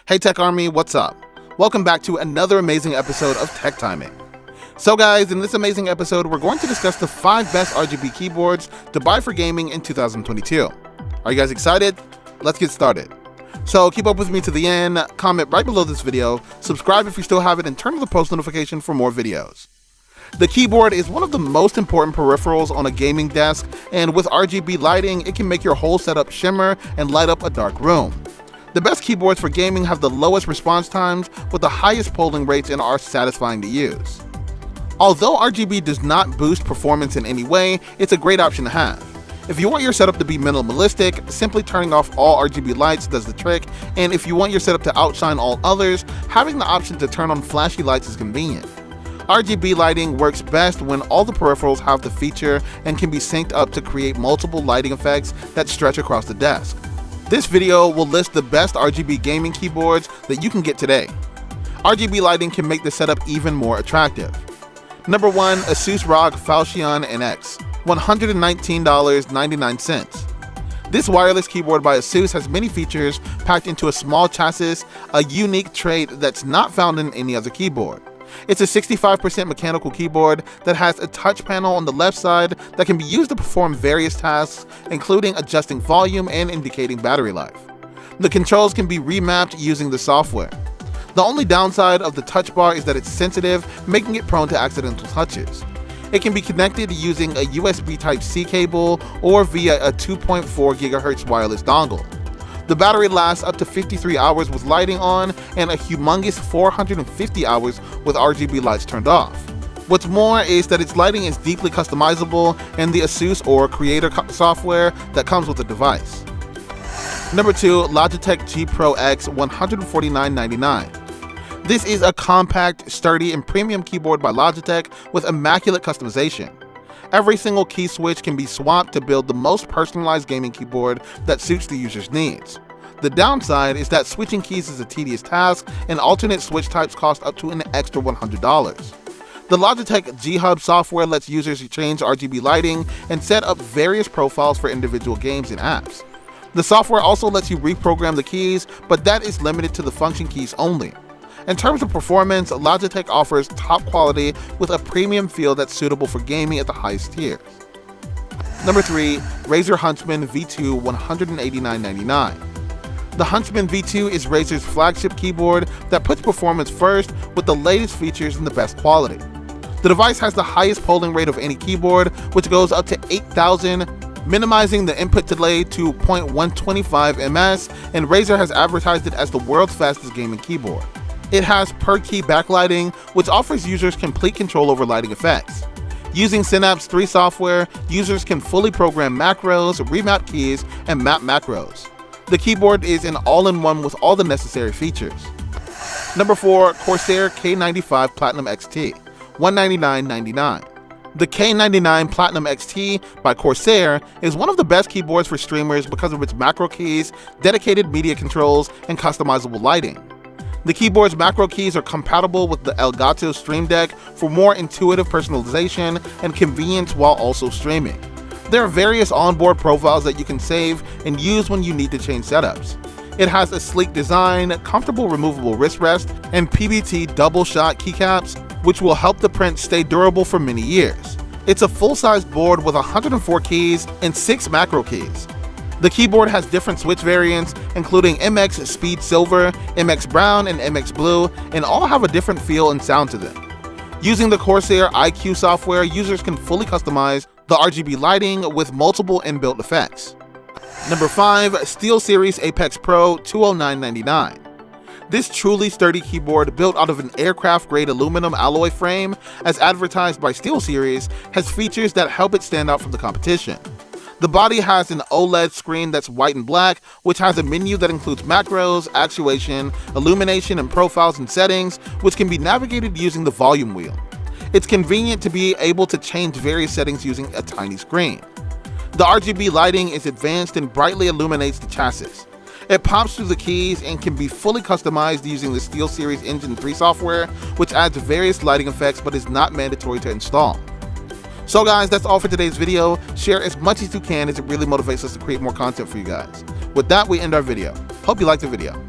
Hey Tech Army, what's up? Welcome back to another amazing episode of Tech Timing. So guys, in this amazing episode, we're going to discuss the 5 best RGB keyboards to buy for gaming in 2022. Are you guys excited? Let's get started. So keep up with me to the end, comment right below this video, subscribe if you still have it, and turn on the post notification for more videos. The keyboard is one of the most important peripherals on a gaming desk, and with RGB lighting, it can make your whole setup shimmer and light up a dark room. The best keyboards for gaming have the lowest response times with the highest polling rates and are satisfying to use. Although RGB does not boost performance in any way, it's a great option to have. If you want your setup to be minimalistic, simply turning off all RGB lights does the trick, and if you want your setup to outshine all others, having the option to turn on flashy lights is convenient. RGB lighting works best when all the peripherals have the feature and can be synced up to create multiple lighting effects that stretch across the desk. This video will list the best RGB gaming keyboards that you can get today. RGB lighting can make the setup even more attractive. Number 1, Asus ROG Falchion NX, $119.99. This wireless keyboard by Asus has many features packed into a small chassis, a unique trait that's not found in any other keyboard. It's a 65% mechanical keyboard that has a touch panel on the left side that can be used to perform various tasks, including adjusting volume and indicating battery life. The controls can be remapped using the software. The only downside of the touch bar is that it's sensitive, making it prone to accidental touches. It can be connected using a USB Type-C cable or via a 2.4 GHz wireless dongle. The battery lasts up to 53 hours with lighting on and a humongous 450 hours with RGB lights turned off. What's more is that its lighting is deeply customizable in the Asus Aura Creator software that comes with the device. Number 2, Logitech G Pro X, $149.99. This is a compact, sturdy, and premium keyboard by Logitech with immaculate customization. Every single key switch can be swapped to build the most personalized gaming keyboard that suits the user's needs. The downside is that switching keys is a tedious task, and alternate switch types cost up to an extra $100. The Logitech G Hub software lets users change RGB lighting and set up various profiles for individual games and apps. The software also lets you reprogram the keys, but that is limited to the function keys only. In terms of performance, Logitech offers top quality with a premium feel that's suitable for gaming at the highest tiers. Number 3, Razer Huntsman V2, $189.99. The Huntsman V2 is Razer's flagship keyboard that puts performance first with the latest features and the best quality. The device has the highest polling rate of any keyboard, which goes up to 8,000, minimizing the input delay to 0.125 ms, and Razer has advertised it as the world's fastest gaming keyboard. It has per-key backlighting, which offers users complete control over lighting effects. Using Synapse 3 software, users can fully program macros, remap keys, and map macros. The keyboard is an all-in-one with all the necessary features. Number 4, Corsair K95 Platinum XT, $199.99. The K95 Platinum XT by Corsair is one of the best keyboards for streamers because of its macro keys, dedicated media controls, and customizable lighting. The keyboard's macro keys are compatible with the Elgato Stream Deck for more intuitive personalization and convenience while also streaming. There are various onboard profiles that you can save and use when you need to change setups. It has a sleek design, comfortable removable wrist rest, and PBT double-shot keycaps, which will help the print stay durable for many years. It's a full-size board with 104 keys and 6 macro keys. The keyboard has different switch variants, including MX Speed Silver, MX Brown, and MX Blue, and all have a different feel and sound to them. Using the Corsair iCUE software, users can fully customize the RGB lighting with multiple inbuilt effects. Number 5, SteelSeries Apex Pro, $209.99. This truly sturdy keyboard, built out of an aircraft-grade aluminum alloy frame, as advertised by SteelSeries, has features that help it stand out from the competition. The body has an OLED screen that's white and black, which has a menu that includes macros, actuation, illumination, and profiles and settings, which can be navigated using the volume wheel. It's convenient to be able to change various settings using a tiny screen. The RGB lighting is advanced and brightly illuminates the chassis. It pops through the keys and can be fully customized using the SteelSeries Engine 3 software, which adds various lighting effects but is not mandatory to install. So guys, that's all for today's video. Share as much as you can, as it really motivates us to create more content for you guys. With that, we end our video. Hope you liked the video.